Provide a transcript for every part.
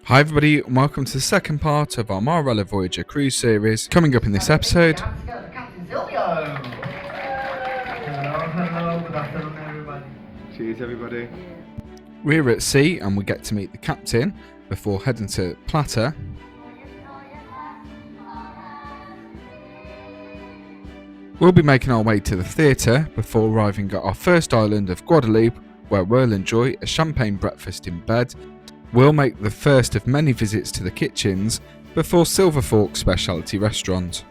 Hi everybody, and welcome to the second part of our Marella Voyager Cruise series. Coming up in this episode, Hello, good afternoon everybody. Cheers everybody. we're at sea and we get to meet the captain before heading to Platter. We'll be making our way to the theatre before arriving at our first island of Guadeloupe, where we'll enjoy a champagne breakfast in bed. We'll make the first of many visits to the kitchens before Silver Fork Speciality Restaurant.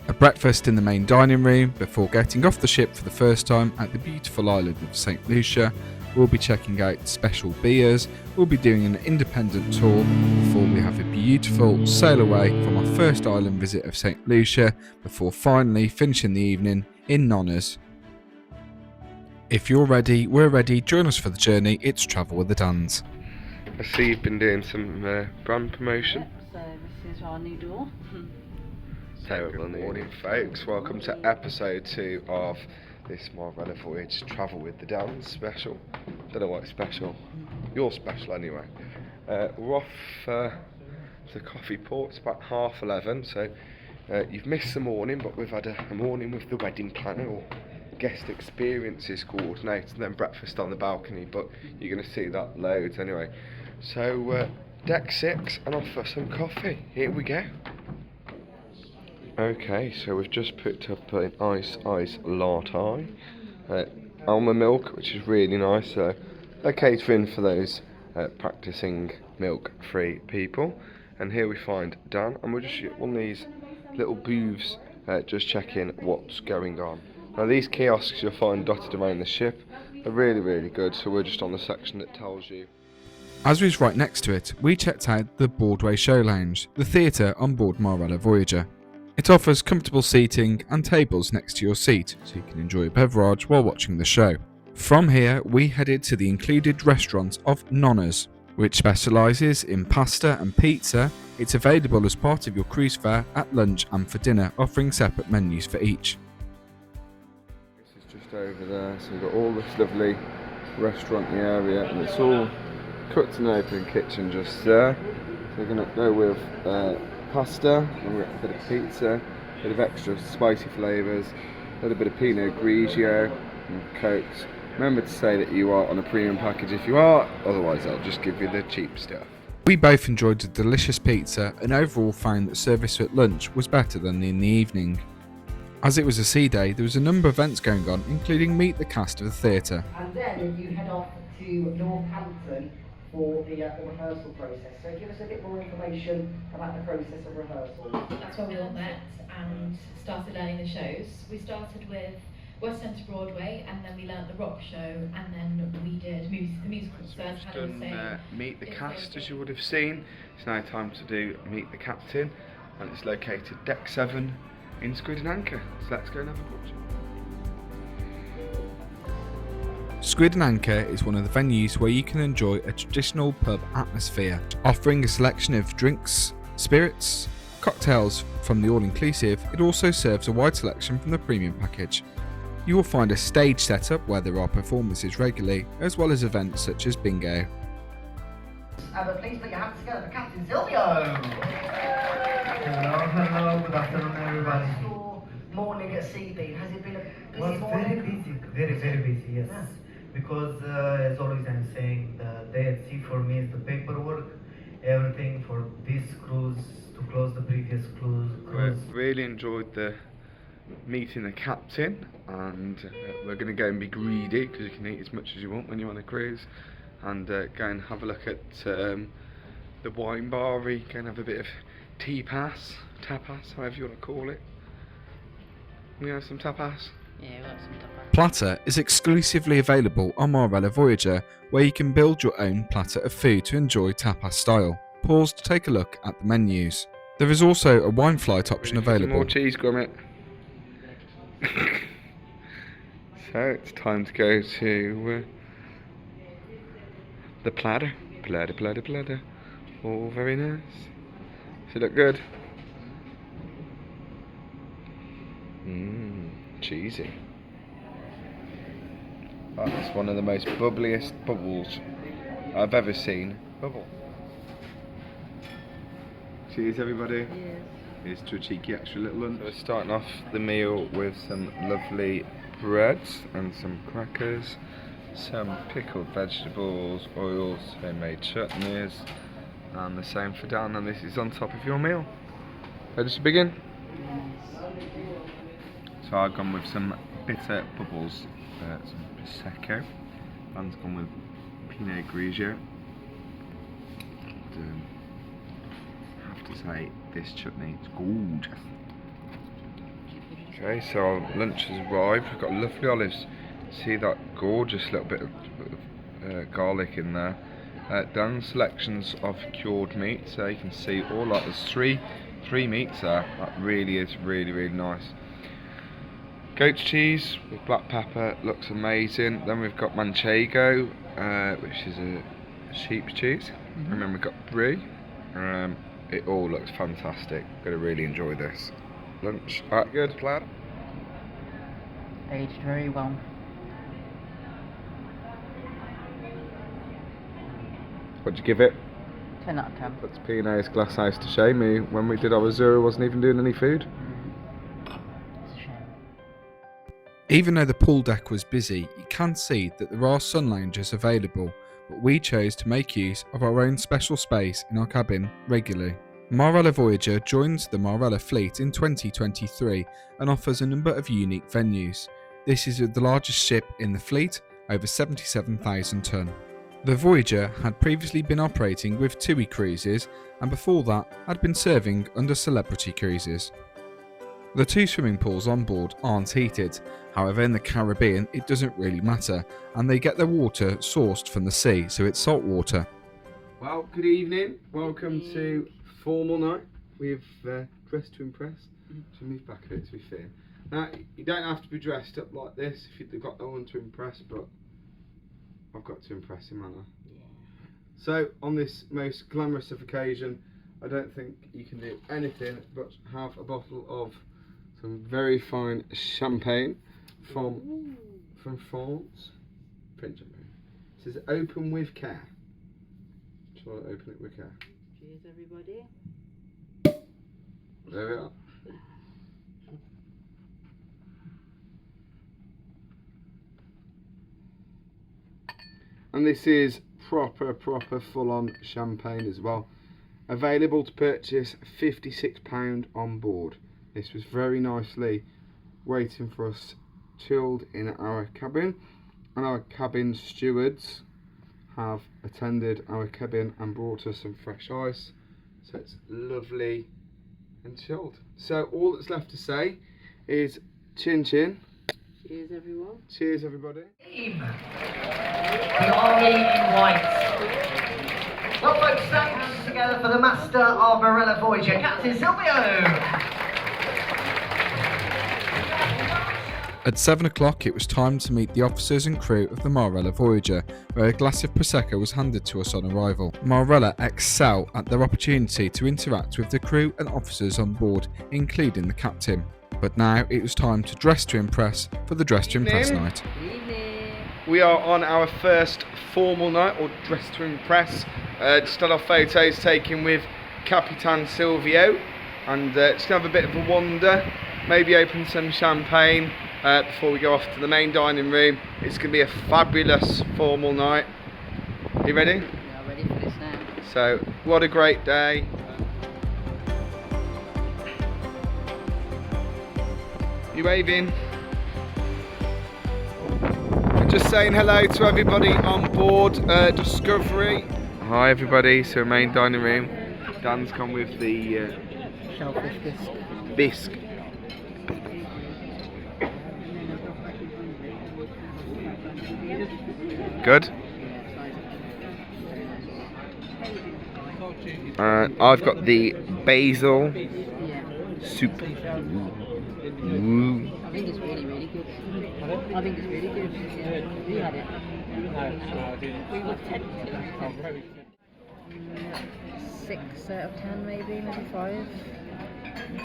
A breakfast in the main dining room before getting off the ship for the first time at the beautiful island of St Lucia. We'll be checking out special beers. We'll be doing an independent tour before we have a beautiful sail away from our first island visit of St Lucia before finally finishing the evening in Nonas. If you're ready, we're ready. Join us for the journey. It's Travel with the Dans. I see you've been doing some brand promotion. So this is our new door. Good morning folks, welcome to episode 2 of this Marella Voyager Travel with the Dans special. Don't know what's special, you're special anyway. We're off to the coffee port. It's about 11:30, so you've missed the morning, but we've had a morning with the wedding planner or guest experiences coordinator and then breakfast on the balcony, but you're going to see that loads anyway. So deck 6 and off for some coffee. Here we go. Okay, so we've just picked up an ice latte, almond milk, which is really nice. A catering for those practicing milk-free people. And here we find Dan, and we're just one of these little booths, just checking what's going on. Now these kiosks you'll find dotted around the ship are really good, so we're just on the section that tells you. As we was right next to it, we checked out the Broadway Show Lounge, the theatre on board Marella Voyager. It offers comfortable seating and tables next to your seat, so you can enjoy a beverage while watching the show. From here, we headed to the included restaurant of Nonas, which specialises in pasta and pizza. It's available as part of your cruise fare at lunch and for dinner, offering separate menus for each. This is just over there, so we've got all this lovely restaurant in the area, and it's all cooked in an open kitchen just there. So we're going to go with pasta, and we've got a bit of pizza, a bit of extra spicy flavours, a little bit of Pinot Grigio and Cokes. Remember to say that you are on a premium package if you are, otherwise I'll just give you the cheap stuff. We both enjoyed the delicious pizza and overall found that service at lunch was better than in the evening. As it was a sea day, there was a number of events going on, including meet the cast of the theatre. And then you head off to Northampton for the rehearsal process. So give us a bit more information about the process of rehearsal. That's where we all met and started learning the shows. We started with West End to Broadway, and then we learnt the rock show, and then we did the musical. So We've just done Meet the Cast, as you would have seen. It's now time to do Meet the Captain, and it's located deck 7 in Squid and Anchor. So let's go and have a watch. Squid and Anchor is one of the venues where you can enjoy a traditional pub atmosphere, offering a selection of drinks, spirits, cocktails from the all-inclusive. It also serves a wide selection from the premium package. You will find a stage setup where there are performances regularly, as well as events such as bingo. But please put your hands together for Captain Silvio. Hello, good afternoon everybody. Your morning at Seabeam, has it been a busy Was morning? very busy, yes. Yeah. Because as always I'm saying, the day at sea for me is the paperwork, everything for this cruise to close the previous cruise. Really enjoyed the meeting the captain, and we're going to go and be greedy because you can eat as much as you want when you're on a cruise, and go and have a look at the wine bar. Go and have a bit of tapas, however you want to call it. We have some tapas. Yeah, we've got some tapas. Platter is exclusively available on Marella Voyager, where you can build your own platter of food to enjoy tapas style. Pause to take a look at the menus. There is also a wine flight option Some available. more cheese grommet. So it's time to go to the Platter. Platter. All very nice. Does it look good? Cheesy. That's one of the most bubbliest bubbles I've ever seen. Bubble. Cheers, everybody. Here's to a cheeky extra little lunch. So we're starting off the meal with some lovely breads and some crackers, some pickled vegetables, oils, homemade chutneys, and the same for Dan, and this is on top of your meal. Ready to begin? So I've gone with some bitter bubbles, some Prosecco. Dan's gone with Pinot Grigio. And, I have to say, this chutney is gorgeous. Okay, so our lunch has arrived. We've got lovely olives. See that gorgeous little bit of garlic in there. Dan's selections of cured meat, so you can see all that. There's three meats there. That really is really nice. Goat's cheese with black pepper looks amazing. Then we've got manchego, which is a sheep's cheese, and then we've got brie. It all looks fantastic. Gonna really enjoy this lunch. Good, Platter. Aged very well. What'd you give it? 10 out of 10. Puts P&A's glass house to shame. When we did our Zero, wasn't even doing any food. It's a shame. Even though the pool deck was busy, you can see that there are sun lounges available, but we chose to make use of our own special space in our cabin regularly. Marella Voyager joins the Marella fleet in 2023 and offers a number of unique venues. This is the largest ship in the fleet, over 77,000 tonne. The Voyager had previously been operating with TUI Cruises, and before that had been serving under Celebrity Cruises. The two swimming pools on board aren't heated, however in the Caribbean it doesn't really matter, and they get their water sourced from the sea, so it's salt water. Well, good evening. Welcome to formal night. We've dressed to impress. So move back a bit to be fair. Now, you don't have to be dressed up like this if you've got no one to impress, but I've got to impress him, haven't I? Yeah. So, on this most glamorous of occasion, I don't think you can do anything but have a bottle of some very fine champagne from France. French champagne. It says open with care. Shall I open it with care? Cheers, everybody. There we are. And this is proper full-on champagne as well. Available to purchase, £56 on board. This was very nicely waiting for us chilled in our cabin, and our cabin stewards have attended our cabin and brought us some fresh ice, so it's lovely and chilled. So all that's left to say is chin chin. Cheers, everyone. Cheers, everybody. Team, the Army in White. Well, folks, thanks together for the master of Marella Voyager, Captain Silvio. At 7 o'clock it was time to meet the officers and crew of the Marella Voyager, where a glass of Prosecco was handed to us on arrival. Marella excel at their opportunity to interact with the crew and officers on board, including the captain. But now it was time to dress to impress for the Dress to Impress night. We are on our first formal night, or dress to impress. Just had our photos taken with Capitan Silvio, and just gonna have a bit of a wander, maybe open some champagne before we go off to the main dining room. It's gonna be a fabulous formal night. Are you ready? Yeah, ready for this now. So, what a great day. You waving? Just saying hello to everybody on board Discovery. Hi everybody, so main dining room. Dan's come with the Shellfish bisque. bisque. Good. I've got the basil soup. Ooh. I think it's really, really good. I think it's really good. Yeah. We had it. We were tempted. 6 out of 10 maybe 5.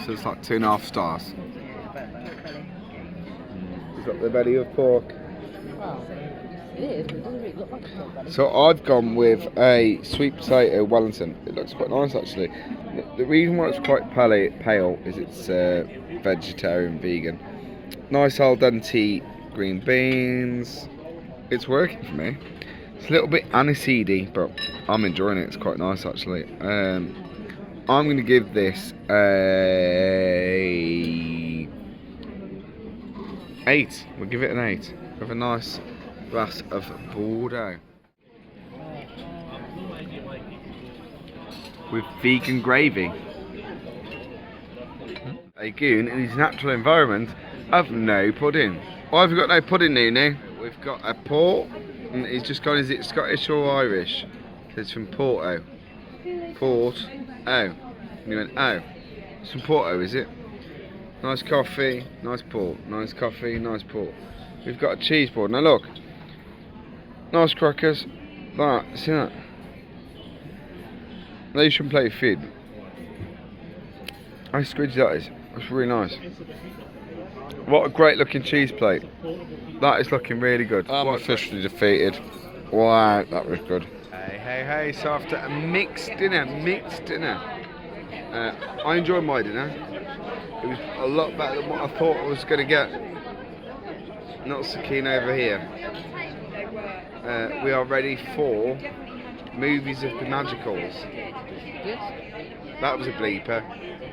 So it's like 2.5 stars. Yeah, about belly. We've got the belly of pork. Well, It is, but it doesn't really look like a pork belly. So I've gone with a sweet potato Wellington. It looks quite nice actually. The reason why it's quite pale is it's vegetarian, vegan. Nice al dente green beans. It's working for me. It's a little bit aniseedy, but I'm enjoying it. It's quite nice actually. I'm going to give this a 8. We'll give it an 8. With a nice glass of Bordeaux. With vegan gravy. A goon in his natural environment of no pudding. Why have we got no pudding, Nunu? We've got a port, and he's just gone, is it Scottish or Irish? It's from Porto. Port, oh. And he went, oh. It's from Porto, is it? Nice coffee, nice port. Nice coffee, nice port. We've got a cheese board. Now look. Nice crackers. That, see that? They shouldn't play feed. How squidgy that is. That's really nice. What a great looking cheese plate. That is looking really good. I'm officially defeated. Wow, that was good. Hey, so after a mixed dinner, I enjoyed my dinner. It was a lot better than what I thought I was going to get. Not so keen over here. We are ready for movies of the magicals. That was a bleeper.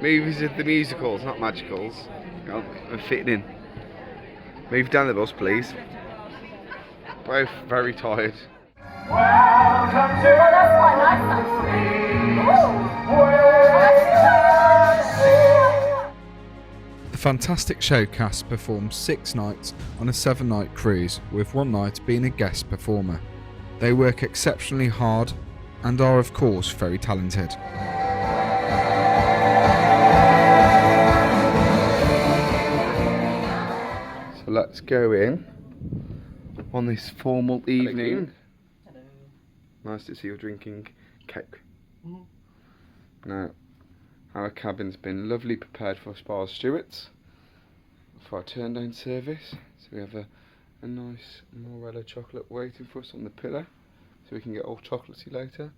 Movies of the musicals, not magicals. I'm fitting in. Move down the bus, please. Both very tired. Welcome to The fantastic showcast performed 6 nights on a 7-night cruise, with 1 night being a guest performer. They work exceptionally hard and are of course very talented. So let's go in on this formal evening. Hello. Nice to see you drinking Coke. Now, our cabin's been lovely prepared for us by our stewards for our turn down service. So we have a nice Marella chocolate waiting for us on the pillar, so we can get all chocolatey later.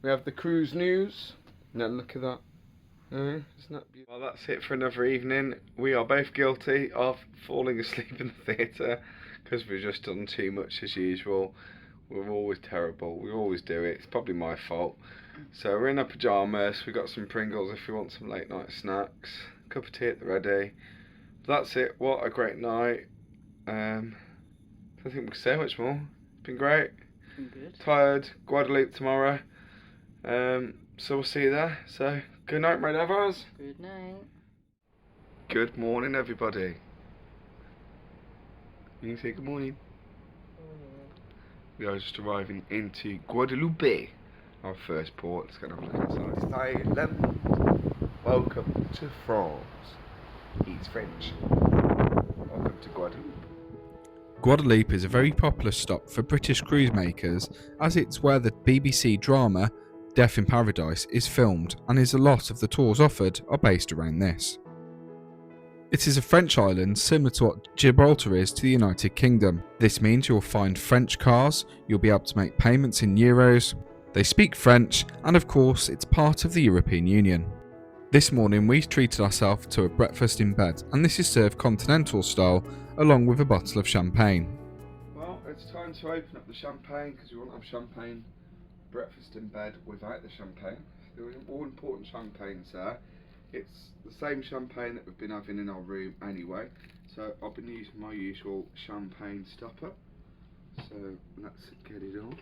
We have the cruise news. Now look at that. Isn't that beautiful? Well, that's it for another evening. We are both guilty of falling asleep in the theatre because we've just done too much as usual. We're always terrible. We always do it. It's probably my fault. So we're in our pyjamas. We got some Pringles if you want some late night snacks. Cup of tea at the ready. That's it. What a great night. I don't think we can say much more. It's been great. Good. Tired. Guadeloupe tomorrow. So we'll see you there. So good night, my lovers. Good night. Good morning, everybody. You can say good morning. We are just arriving into Guadalupe, our first port. Let's go and have a look inside. Silent. Welcome to France. He's French. Welcome to Guadeloupe. Guadeloupe is a very popular stop for British cruise makers, as it's where the BBC drama Death in Paradise is filmed, and a lot of the tours offered are based around this. It is a French island similar to what Gibraltar is to the United Kingdom. This means you'll find French cars, you'll be able to make payments in euros, they speak French, and of course it's part of the European Union. This morning we treated ourselves to a breakfast in bed, and this is served continental style along with a bottle of champagne. Well, it's time to open up the champagne because we won't have champagne breakfast in bed without the champagne. There are all important champagnes there. It's the same champagne that we've been having in our room anyway. So I've been using my usual champagne stopper. So let's get it on.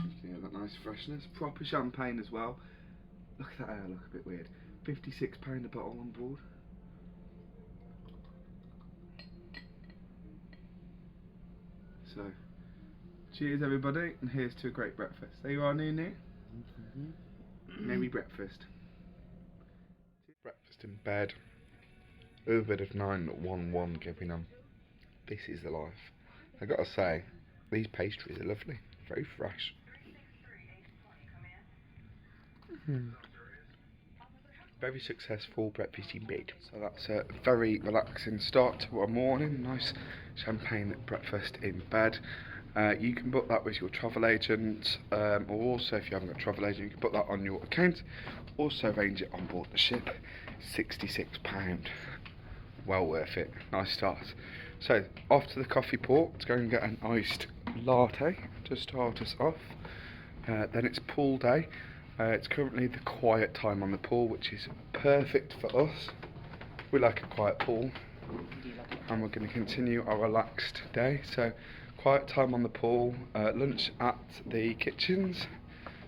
You can hear that nice freshness. Proper champagne as well. Look at that air, look a bit weird. £56 a bottle on board. So, cheers everybody, and here's to a great breakfast. There you are, Nunu. Merry breakfast. Breakfast in bed. A little bit of 911 going on. This is the life. I gotta say, these pastries are lovely. Very fresh. very successful breakfast in bed. So that's a very relaxing start to our morning. Nice champagne breakfast in bed. You can book that with your travel agent, or also if you haven't got a travel agent, you can put that on your account. Also arrange it on board the ship. £66. Well worth it. Nice start. So off to the coffee port to go and get an iced latte to start us off. Then it's pool day. It's currently the quiet time on the pool, which is perfect for us. We like a quiet pool, and we're going to continue our relaxed day. So quiet time on the pool, lunch at the kitchens.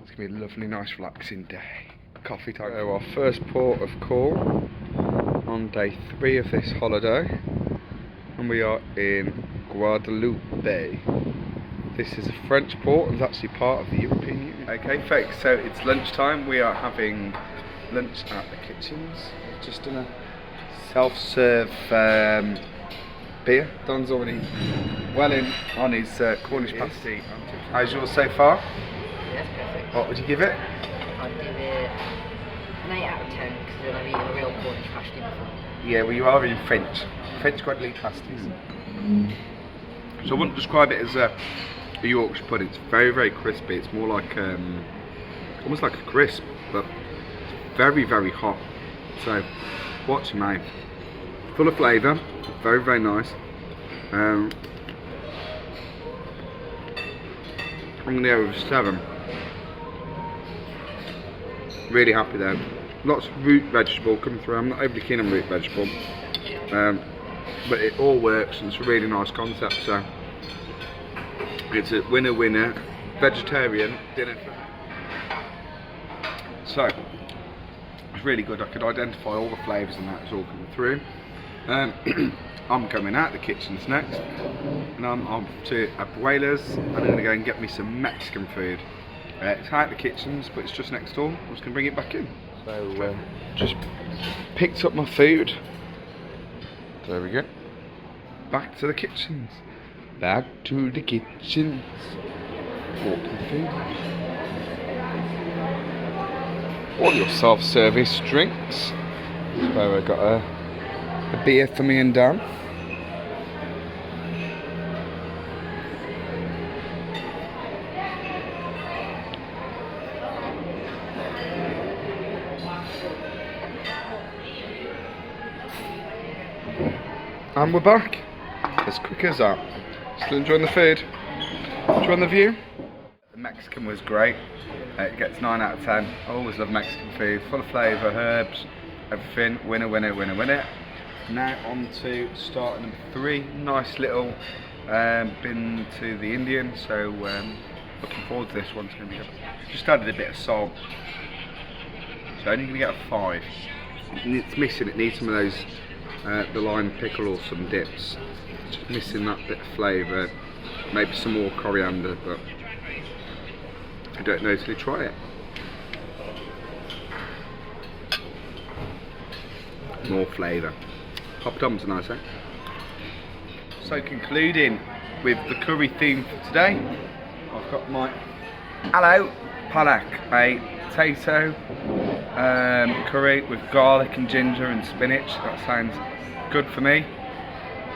It's going to be a lovely, nice, relaxing day. Coffee time. So our first port of call on day 3 of this holiday, and we are in Guadalupe. This is a French port and it's actually part of the European Union. Okay folks, so it's lunchtime. We are having lunch at the kitchens. Just done a self-serve beer. Don's already well in on his Cornish pasty. How's yours so far? That's perfect. What would you give it? I'd give it an 8 out of 10 because I've eaten a real Cornish pasty before. Yeah, well you are in French Guadeloupe pasties. So I wouldn't describe it as a Yorkshire pudding. It's very, very crispy. It's more like almost like a crisp, but it's very, very hot. So watch your mouth. Full of flavour, very, very nice. I'm going to go with 7. Really happy though. Lots of root vegetable coming through. I'm not overly keen on root vegetable, but it all works and it's a really nice concept. So it's a winner vegetarian dinner. So it's really good. I could identify all the flavours and that is all coming through. I'm coming out the kitchens next, and I'm off to Abuela's, and I'm going to go and get me some Mexican food. It's out the kitchens, but it's just next door. I'm just going to bring it back in. So just picked up my food. There we go. Back to the kitchens. Back to the kitchens. Walking food. All your self-service drinks. So I got a beer for me and Dan. And we're back. As quick as that. Still enjoying the food? Enjoying the view? The Mexican was great. It gets 9 out of 10. I always love Mexican food. Full of flavour, herbs, everything. Winner, winner, winner, winner. Now on to start number 3. Nice little been to the Indian. So looking forward to this one. It's going to be good. Just added a bit of salt. So only going to get a 5. It's missing. It needs some of those the lime pickle or some dips. Just missing that bit of flavour. Maybe some more coriander, but I don't know till you try it. More flavour. Poppadoms are nice, eh? So concluding with the curry theme for today, I've got my hello palak, a potato curry with garlic and ginger and spinach. That sounds good for me.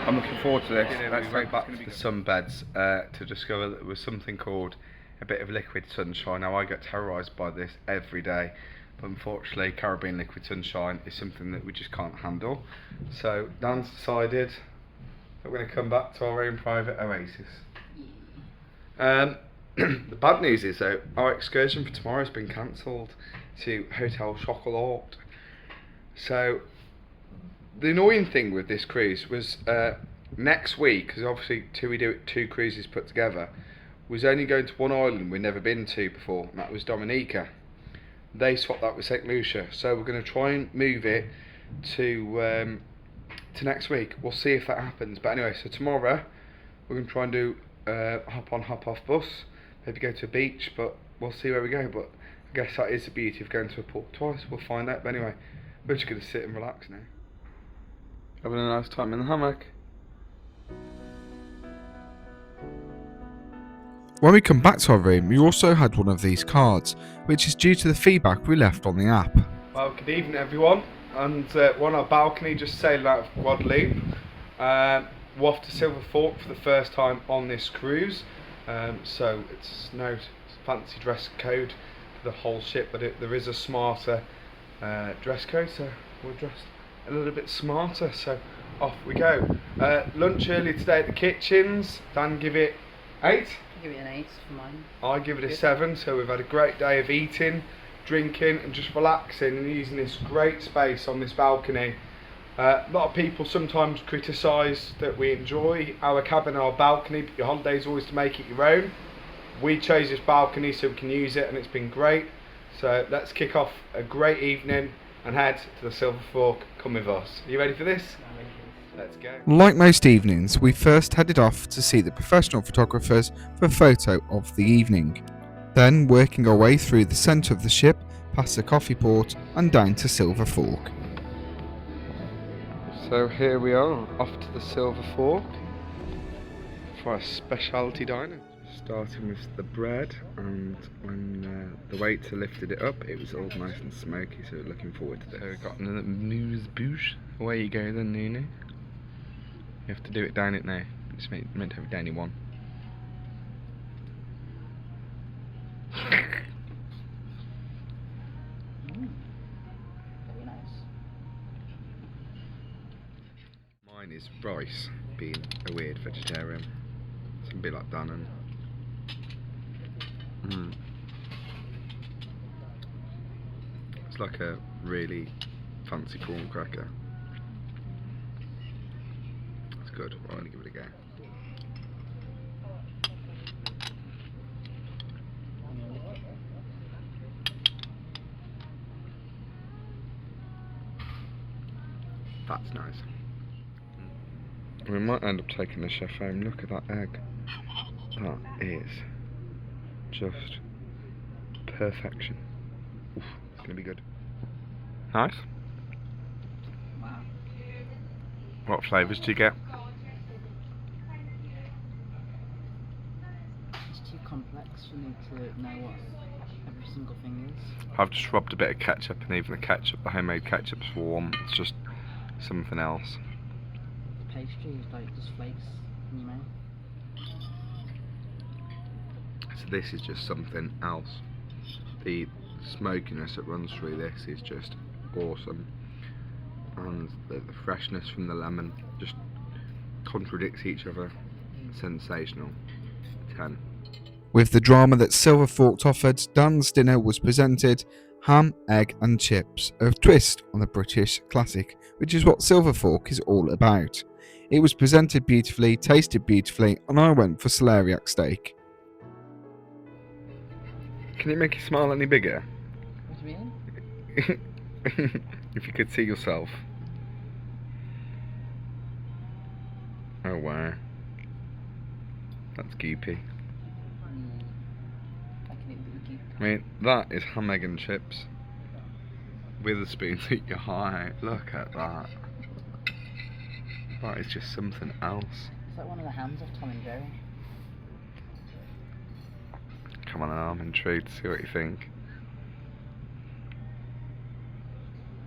I'm looking forward to this. Let's go back to the sunbeds to discover that there was something called a bit of liquid sunshine. Now I get terrorised by this every day, but unfortunately Caribbean liquid sunshine is something that we just can't handle. So Dan's decided that we're going to come back to our own private oasis. The bad news is though, our excursion for tomorrow has been cancelled to Hotel Chocolat. So the annoying thing with this cruise was next week, because obviously we do 2 cruises put together, was only going to one island we'd never been to before, and that was Dominica. They swapped that with St Lucia, so we're going to try and move it to next week. We'll see if that happens. But anyway, so tomorrow we're going to try and do hop on hop off bus, maybe go to a beach, but we'll see where we go. But I guess that is the beauty of going to a port twice. We'll find out. But anyway, we're just going to sit and relax now. Having a nice time in the hammock. When we come back to our room, we also had one of these cards, which is due to the feedback we left on the app. Well, good evening everyone, and we're on our balcony just sailing out of Guadeloupe. We're off to Silver Fork for the first time on this cruise, so it's no fancy dress code for the whole ship, but there is a smarter dress code, so we're dressed a little bit smarter, so off we go. Lunch earlier today at the kitchens. Dan give it 8? I'll give it an 8 for mine. I give it a 7, so we've had a great day of eating, drinking and just relaxing and using this great space on this balcony. A lot of people sometimes criticise that we enjoy our cabin and our balcony, but your holiday is always to make it your own. We chose this balcony so we can use it, and it's been great. So let's kick off a great evening and head to the Silver Fork. Come with us. Are you ready for this? Let's go. Like most evenings, we first headed off to see the professional photographers for a photo of the evening. Then working our way through the centre of the ship, past the coffee port and down to Silver Fork. So here we are, off to the Silver Fork for our speciality diner. Starting with the bread, and when the waiter lifted it up, it was all nice and smoky, so we're looking forward to this. So we've got another amuse bouche. Away you go then, Nunu. You have to do it down it now. It's meant to have it down in one. Very nice. Mine is rice, being a weird vegetarian. It's a bit like Dan. It's like a really fancy prawn cracker. It's good. I'm going to give it a go. That's nice. We might end up taking the chef home. Look at that egg. That is just perfection. Oof, it's going to be good. Nice. Wow. What flavours do you get? It's too complex for me to know what every single thing is. I've just rubbed a bit of ketchup, and even the ketchup, the homemade ketchup's warm. It's just something else. The pastry is like just flakes in your mouth. So this is just something else. The smokiness that runs through this is just awesome, and the freshness from the lemon just contradicts each other. Sensational. 10. With the drama that Silver Fork offered, Dan's dinner was presented ham, egg and chips, a twist on the British classic, which is what Silver Fork is all about. It was presented beautifully, tasted beautifully, and I went for celeriac steak. Can you make your smile any bigger? What do you mean? If you could see yourself. Oh wow. That's goopy. I can eat the goop. I mean, that is ham, egg and chips. With a spoon at your eye. Look at that. That is just something else. It's like one of the hams of Tom and Jerry. Come on, I'm intrigued to see what you think.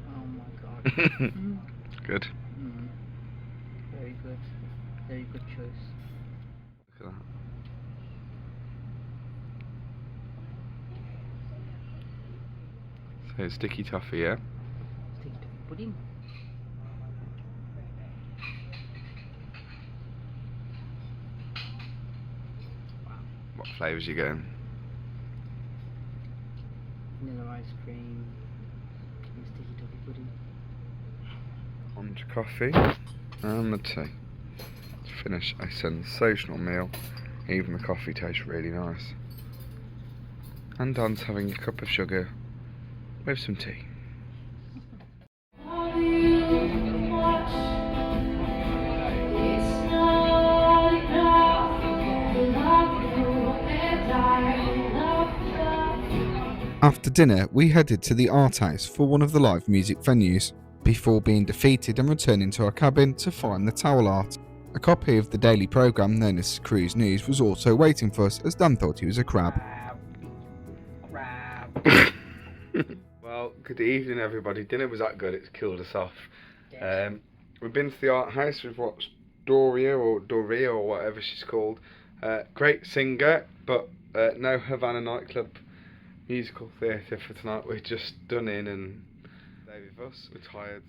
Oh my god. Good. Very good. Very good choice. Look at that. So it's sticky toffee, yeah? Sticky toffee pudding. What flavours you getting? Vanilla ice cream. And sticky toffee pudding. On to coffee and the tea. To finish a sensational meal. Even the coffee tastes really nice. And Dan's having a cup of sugar with some tea. After dinner, we headed to the art house for one of the live music venues, before being defeated and returning to our cabin to find the towel art. A copy of the daily programme known as Cruise News was also waiting for us, as Dan thought he was a crab. Well, Good evening, everybody. Dinner was that good, it's killed us off. We've been to the art house, we've watched Doria or whatever she's called. Great singer, but no Havana nightclub musical theatre for tonight. We're just done in and stay with us. We're tired.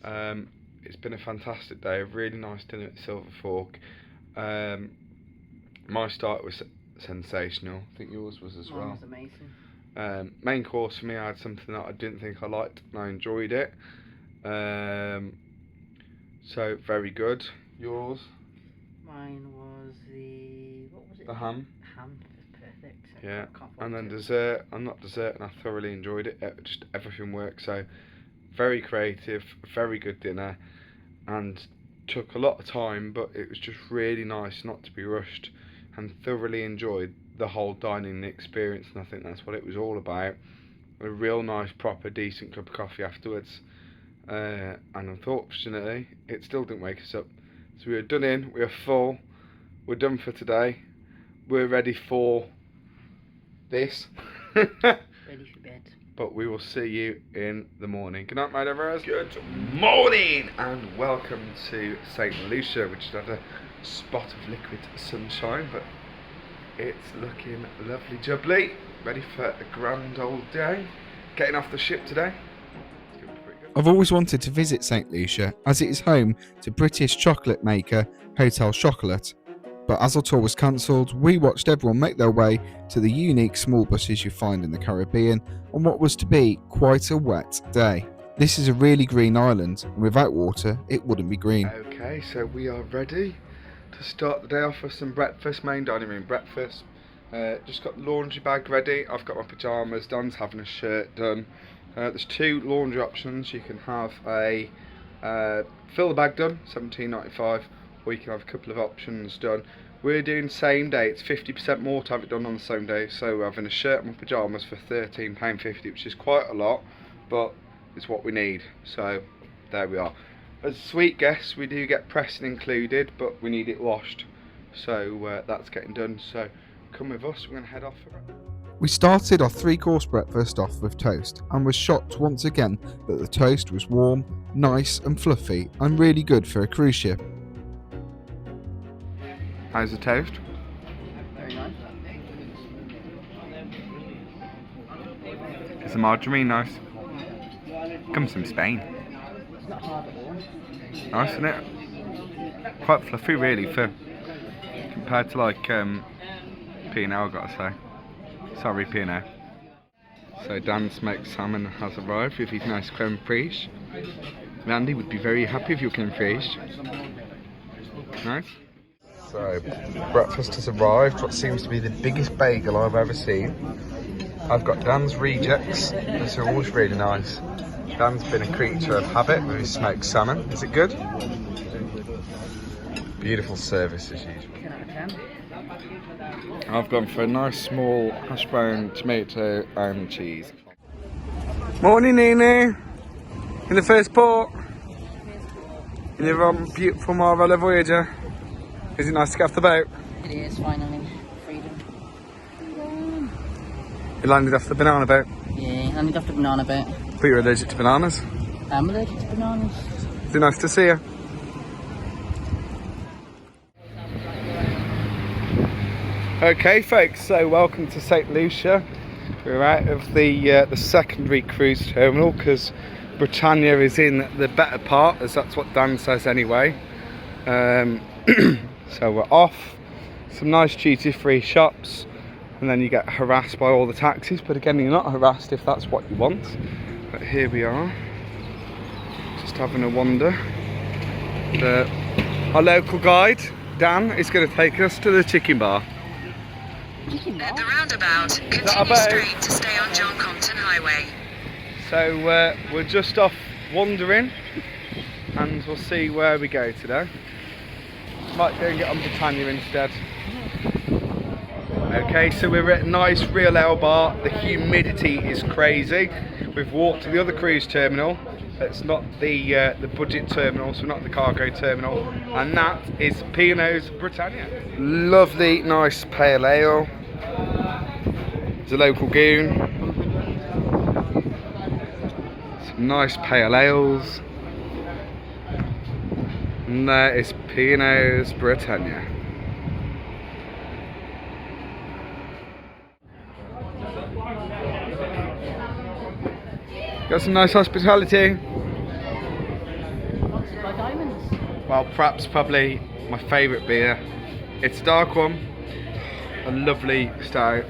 It's been a fantastic day, a really nice dinner at Silver Fork. My start was sensational. I think yours was as well. Mine was amazing. Main course for me, I had something that I didn't think I liked and I enjoyed it. So very good. Yours? Mine was what was it? The ham. Ham was perfect. Yeah. Can't And then fault it. dessert. I'm not dessert, and I thoroughly enjoyed it. Just everything worked. So very creative, very good dinner, and took a lot of time, but it was just really nice not to be rushed, and thoroughly enjoyed the whole dining experience. And I think that's what it was all about. A real nice, proper, decent cup of coffee afterwards. And unfortunately, it still didn't wake us up. So we were done in, we were full, we're done for today. We're ready for this. Ready for bed. But we will see you in the morning. Good night, my lovers. Good morning, and welcome to St Lucia, which has had a spot of liquid sunshine, but it's looking lovely jubbly. Ready for a grand old day. Getting off the ship today. It's gonna be pretty good. I've always wanted to visit St Lucia as it is home to British chocolate maker Hotel Chocolat. But as our tour was cancelled, we watched everyone make their way to the unique small buses you find in the Caribbean on what was to be quite a wet day. This is a really green island, and without water it wouldn't be green. Okay, so we are ready to start the day off with some breakfast, main dining room breakfast. Just got the laundry bag ready. I've got my pyjamas. Don's having a shirt done. There's two laundry options. You can have a fill the bag done, $17.95, or you can have a couple of options done. We're doing same day. It's 50% more to have it done on the same day. So we're having a shirt and my pyjamas for £13.50, which is quite a lot, but it's what we need. So there we are. As sweet guests, we do get pressing included, but we need it washed. So that's getting done. So come with us. We're going to head off for it. We started our 3-course breakfast off with toast and was shocked once again that the toast was warm, nice and fluffy and really good for a cruise ship. How's the toast? Very nice. Is the margarine nice? Comes from Spain. It's not hard at all. Nice, isn't it? Quite fluffy, really, for compared to like P&O, I've got to say. Sorry, P&O. So Dan's smoked salmon has arrived with his nice creme fraiche. Randy would be very happy with your creme fraiche. Nice. So breakfast has arrived. What seems to be the biggest bagel I've ever seen. I've got Dan's rejects. These are always really nice. Dan's been a creature of habit with his smoked salmon. Is it good? Beautiful service as usual. 10 out of 10. I've gone for a nice small hash brown, tomato and cheese. Morning, Nene. In the first port. In your beautiful Marella Voyager. Is it nice to get off the boat? It is, finally. Freedom. You landed off the banana boat. Yeah, I need off the banana bit. But you're allergic to bananas. I'm allergic to bananas. Is it nice to see you? Okay folks, so welcome to St Lucia. We're out of the secondary cruise terminal because Britannia is in the better part, as that's what Dan says anyway. So we're off, some nice duty-free shops, and then you get harassed by all the taxis, but again you're not harassed if that's what you want. But here we are, just having a wander. Our local guide, Dan, is going to take us to the chicken bar. At the roundabout, that continue about? straight to stay on John Compton Highway. So we're just off wandering, and we'll see where we go today. Might go and get on Britannia instead. Okay, so we're at a nice real ale bar. The humidity is crazy. We've walked to the other cruise terminal. It's not the budget terminal, so not the cargo terminal, and that is P&O's Britannia. Lovely, nice pale ale. It's a local goon. Some nice pale ales. And there is Pinot Britannia. Got some nice hospitality. Sponsored by Diamonds. Well, probably my favourite beer. It's a dark one, a lovely stout.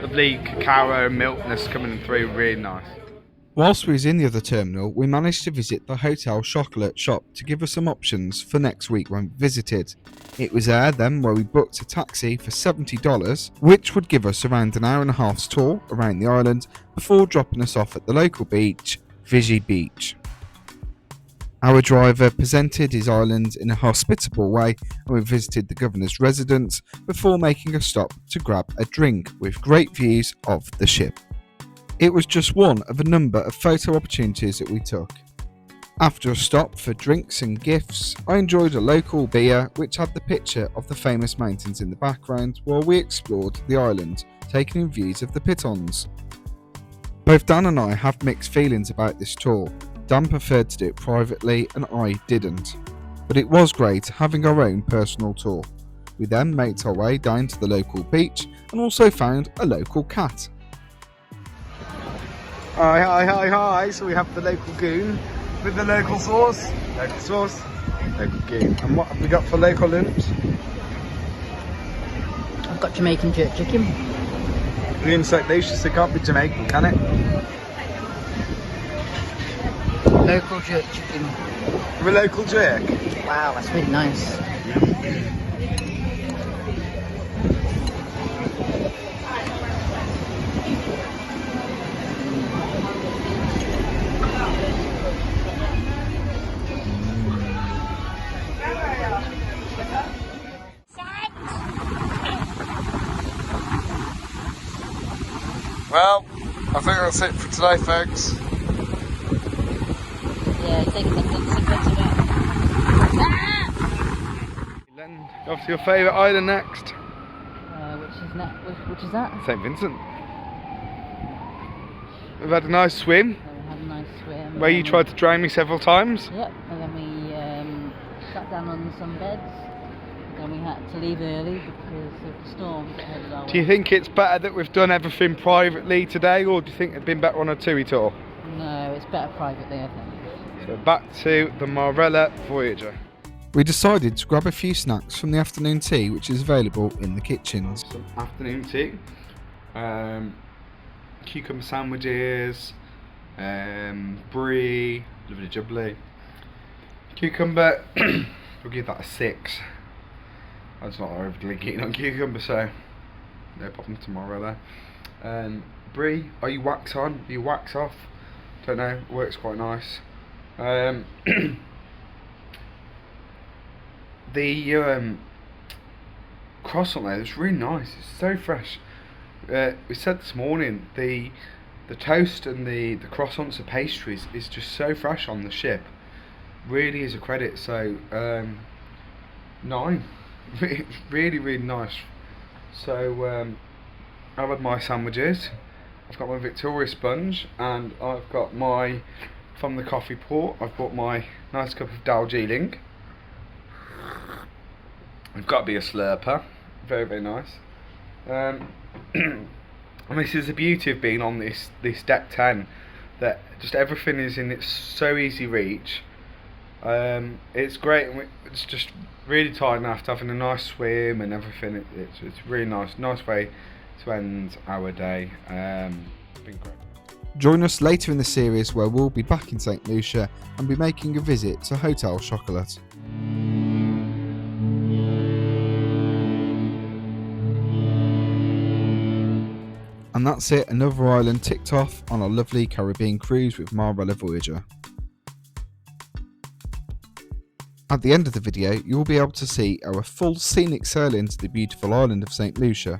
Lovely cacao milkness coming through, really nice. Whilst we was in the other terminal, we managed to visit the Hotel Chocolat shop to give us some options for next week when we visited. It was there then where we booked a taxi for $70, which would give us around an hour and a half's tour around the island before dropping us off at the local beach, Vigy Beach. Our driver presented his island in a hospitable way and we visited the governor's residence before making a stop to grab a drink with great views of the ship. It was just one of a number of photo opportunities that we took. After a stop for drinks and gifts, I enjoyed a local beer which had the picture of the famous mountains in the background while we explored the island, taking in views of the pitons. Both Dan and I have mixed feelings about this tour. Dan preferred to do it privately and I didn't. But it was great having our own personal tour. We then made our way down to the local beach and also found a local cat. Hi. So we have the local goon with the local sauce. Local goon. And what have we got for local lunch? I've got Jamaican jerk chicken. We're in St Lucia, so it can't be Jamaican, can it? Local jerk chicken. We're local jerk. Wow, that's really nice. Well, I think that's it for today, folks. Yeah, taking the consequence of it. Off to your favourite island next. Which is that? St Vincent. We've had a nice swim. We had a nice swim. Where you tried to drown me several times. Yep, and then we sat down on some beds. And we had to leave early because of the storm that headed our way. Do you think it's better that we've done everything privately today, or do you think it'd been better on a TUI tour? No, it's better privately, I think. So back to the Marella Voyager. We decided to grab a few snacks from the afternoon tea which is available in the kitchens. Some afternoon tea. Cucumber sandwiches, brie, lovely jubbly. Cucumber, we'll give that a 6. I was not overly keen on cucumber, so no problem tomorrow there. Brie, are you wax on? Are you wax off? Don't know, works quite nice. The croissant there is really nice, it's so fresh. We said this morning, the toast and the croissants and pastries is just so fresh on the ship. Really is a credit, so 9. Really nice. So I've had my sandwiches, I've got my Victoria sponge, and I've got my, from the coffee port, I've bought my nice cup of Darjeeling. It's got to be a slurper, very nice. And this is the beauty of being on this deck 10, that just everything is in its so easy reach. It's great, and it's just really tired after having a nice swim and everything. It's really nice way to end our day. It's been great. Join us later in the series where we'll be back in St Lucia and be making a visit to Hotel Chocolat. And that's it, another island ticked off on our lovely Caribbean cruise with Marella Voyager. At the end of the video, you will be able to see our full scenic sailing to the beautiful island of St Lucia.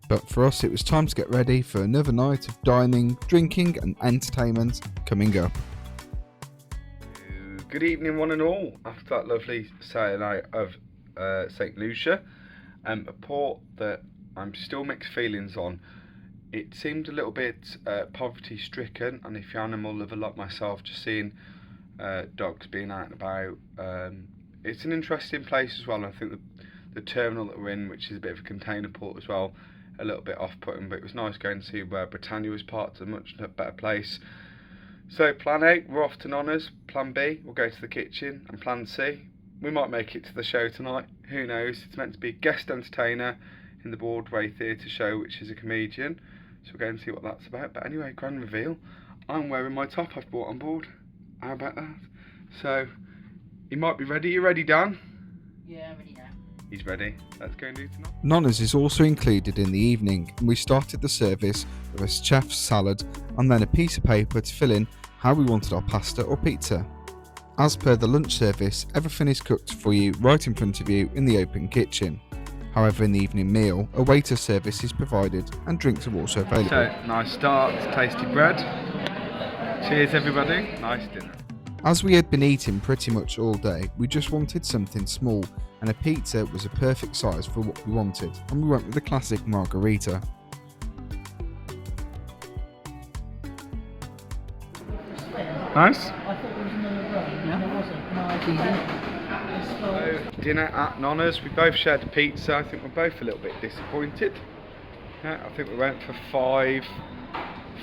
But for us, it was time to get ready for another night of dining, drinking and entertainment coming up. Good evening one and all, after that lovely Saturday night of St Lucia, a port that I'm still mixed feelings on. It seemed a little bit poverty stricken, and if you're an animal lover like myself, just seeing dogs being out and about, it's an interesting place as well. I think the terminal that we're in, which is a bit of a container port as well, a little bit off-putting, but it was nice going to see where Britannia was parked, a much better place. So plan A, we're off to Nonas. Plan B, we'll go to the kitchen. And plan C, we might make it to the show tonight. Who knows? It's meant to be guest entertainer in the Broadway Theatre show, which is a comedian. So we'll go and see what that's about. But anyway, grand reveal. I'm wearing my top I've brought on board. How about that? So, you might be ready. You ready, Dan? Yeah, I'm ready now. He's ready. Let's go and do tonight. Nonas is also included in the evening, and we started the service with a chef's salad and then a piece of paper to fill in how we wanted our pasta or pizza. As per the lunch service, everything is cooked for you right in front of you in the open kitchen. However, in the evening meal, a waiter service is provided and drinks are also available. So, nice start, tasty bread. Cheers everybody, nice dinner. As we had been eating pretty much all day, we just wanted something small, and a pizza was a perfect size for what we wanted, and we went with the classic margherita. Nice. I thought there was another row, and there wasn't. No, I didn't. So, dinner at Nonas, we both shared a pizza. I think we're both a little bit disappointed. Yeah, I think we went for 5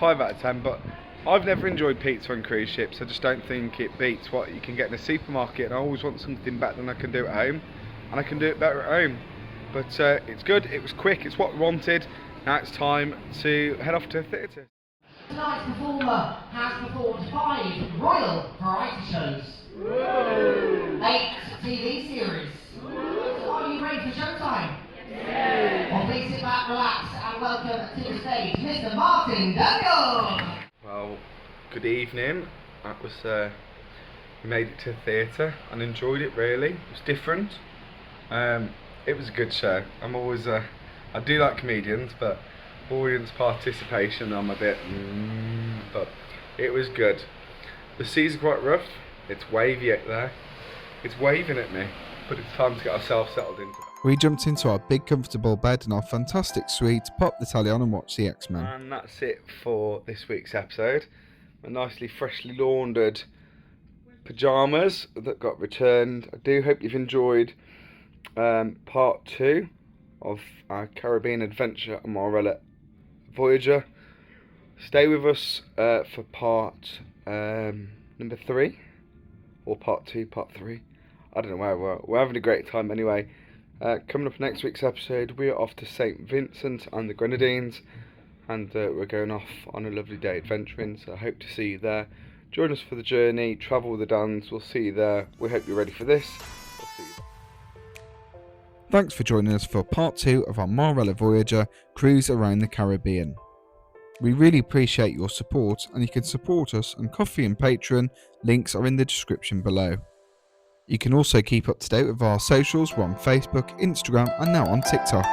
out of 10, but I've never enjoyed pizza on cruise ships. I just don't think it beats what you can get in a supermarket, and I always want something better than I can do at home, and I can do it better at home. But it's good, it was quick, it's what we wanted. Now it's time to head off to the theatre. Tonight's performer has performed 5 royal variety shows, 8 TV series. So are you ready for showtime? Yes. Well, please sit back, relax, and welcome to the stage, Mr. Martin Daniel. Well, good evening. That was we made it to the theatre and enjoyed it really. It was different. It was a good show. I'm always I do like comedians, but audience participation I'm a bit but it was good. The sea's quite rough. It's wavy out there. It's waving at me, but it's time to get ourselves settled into it. We jumped into our big comfortable bed in our fantastic suite, popped the telly on and watched the X-Men. And that's it for this week's episode. My nicely freshly laundered pyjamas that got returned. I do hope you've enjoyed part 2 of our Caribbean adventure on Marella Voyager. Stay with us for part number 3, or part 2, part 3. I don't know where we're having a great time anyway. Coming up next week's episode, we are off to St Vincent and the Grenadines, and we're going off on a lovely day adventuring, so I hope to see you there. Join us for the journey, travel with the Dans, we'll see you there. We hope you're ready for this. We'll see you there. Thanks for joining us for part 2 of our Marella Voyager cruise around the Caribbean. We really appreciate your support, and you can support us on Ko-fi and Patreon, links are in the description below. You can also keep up to date with our socials. We're on Facebook, Instagram and now on TikTok.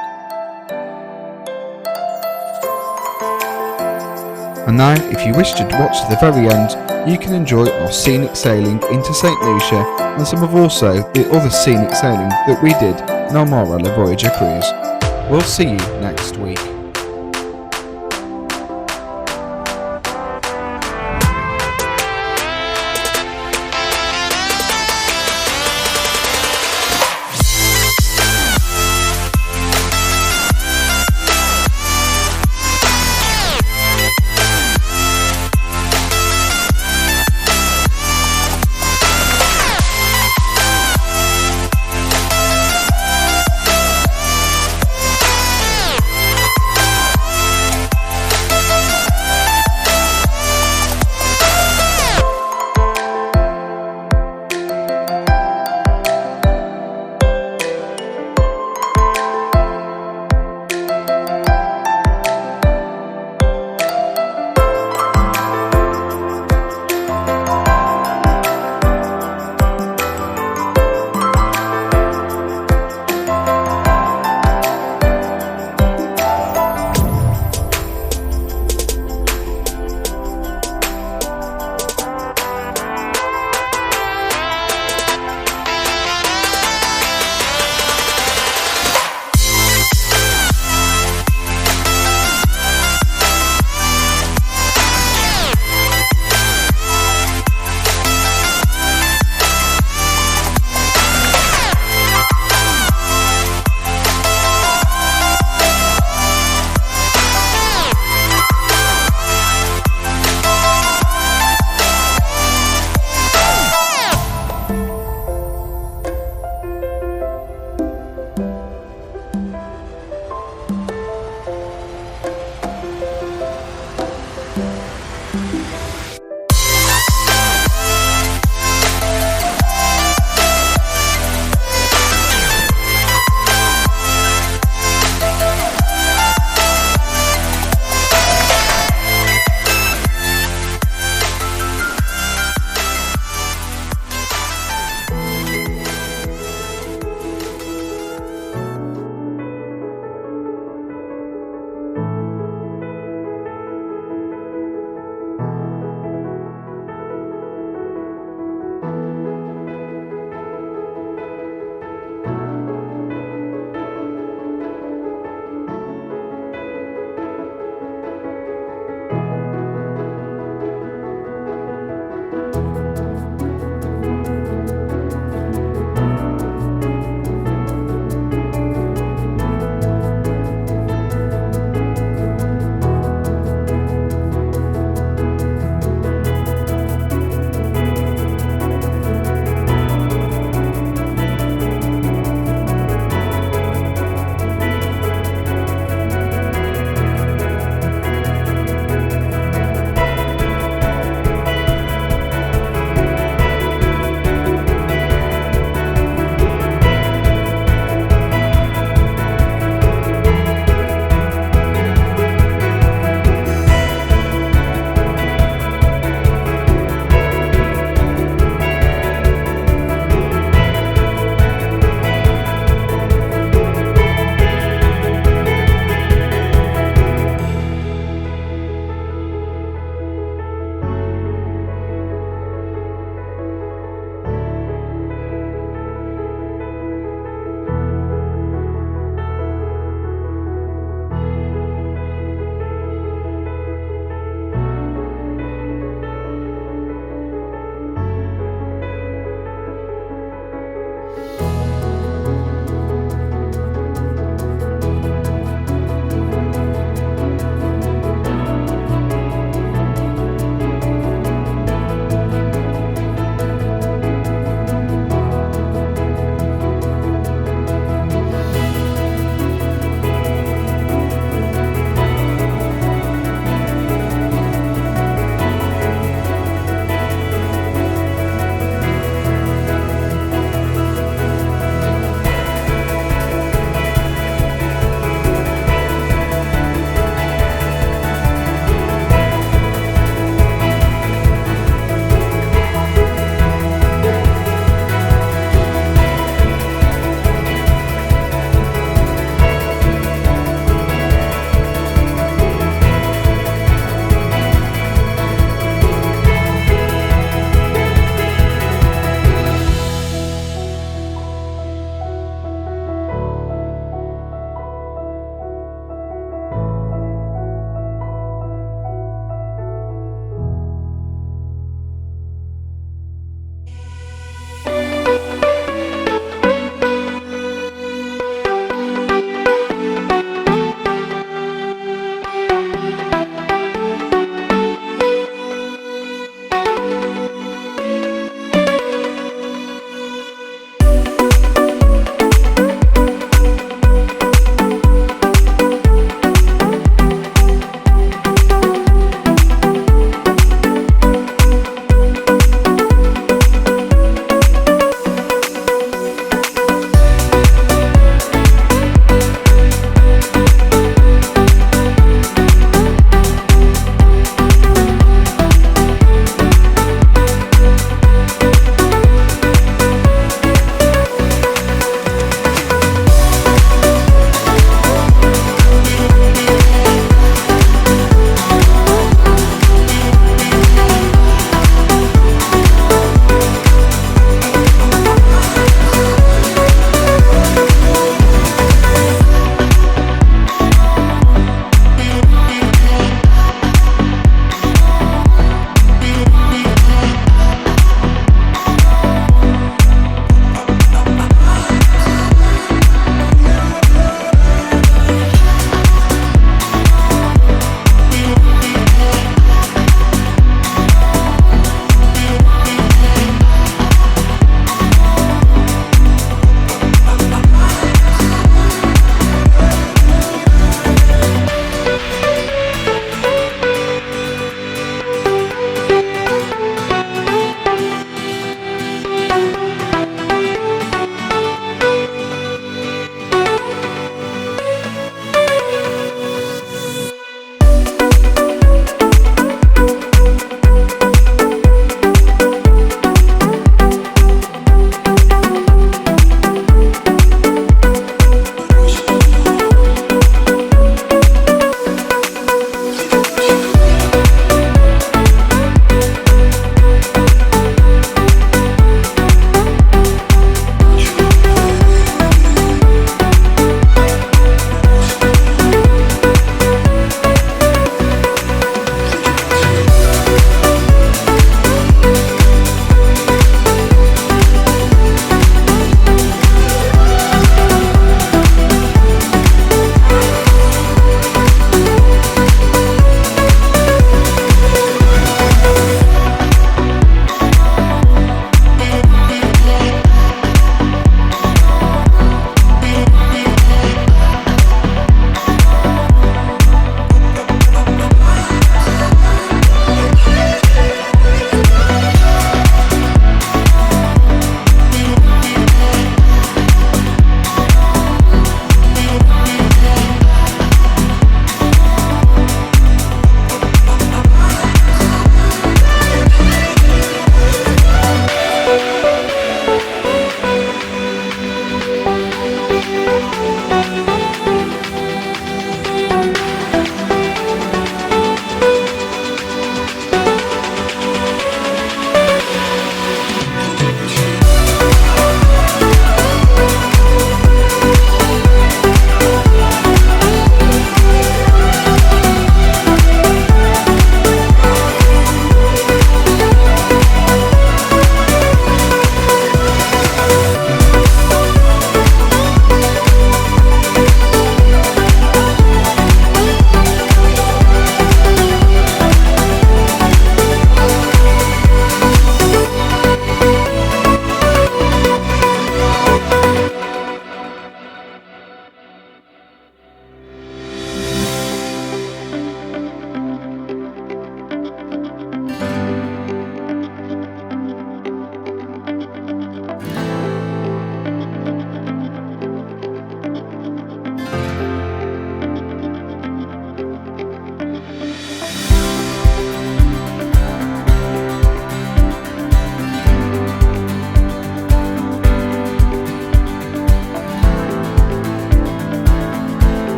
And now, if you wish to watch to the very end, you can enjoy our scenic sailing into St Lucia and some of also the other scenic sailing that we did in our Marella Voyager cruise. We'll see you next week.